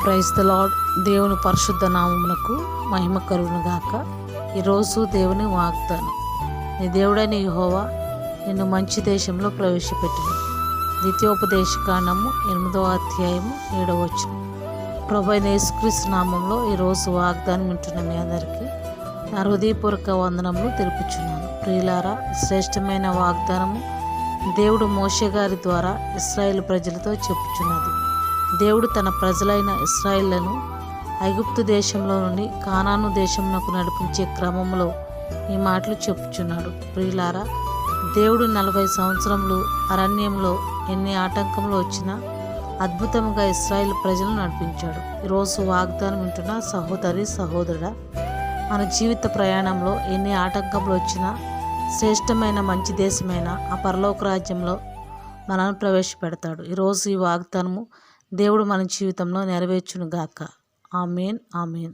Praise the lord. దేవుని పరిశుద్ధ నామమునకు మహిమ కలుగును గాక. ఈరోజు దేవుని వాగ్దానం. నీ దేవుడైన యెహోవా నిన్ను మంచి దేశంలో ప్రవేశపెట్టును. ద్వితీయోపదేశకాండము 8వ అధ్యాయము 7వ వచనం. ప్రభువైన యేసుక్రీస్తు నామంలో ఈరోజు వాగ్దానం వింటున్న మీ అందరికీ నా హృదయపూర్వక వందనములు తెలుపుచున్నాను. ప్రియులారా, శ్రేష్టమైన వాగ్దానము దేవుడు మోషే గారి ద్వారా ఇశ్రాయేలు ప్రజలతో చెప్పుచున్నది. దేవుడు తన ప్రజలైన ఇశ్రాయేళ్లను ఐగుప్తు దేశంలో నుండి కానాను దేశంలోకి నడిపించే క్రమంలో ఈ మాటలు చెప్పుచున్నాడు. ప్రియులారా, దేవుడు 40 సంవత్సరములు అరణ్యంలో ఎన్ని ఆటంకములు వచ్చినా అద్భుతంగా ఇశ్రాయేల్ ప్రజలను నడిపించాడు. ఈరోజు వాగ్దానం వింటున్న సహోదరి సహోదరుడా, మన జీవిత ప్రయాణంలో ఎన్ని ఆటంకములు వచ్చినా శ్రేష్టమైన మంచి దేశమైన ఆ పరలోక రాజ్యంలో మనల్ని ప్రవేశపెడతాడు. ఈరోజు ఈ వాగ్దానము దేవుడు మన జీవితంలో నెరవేర్చును గాక. ఆమేన్, ఆమేన్.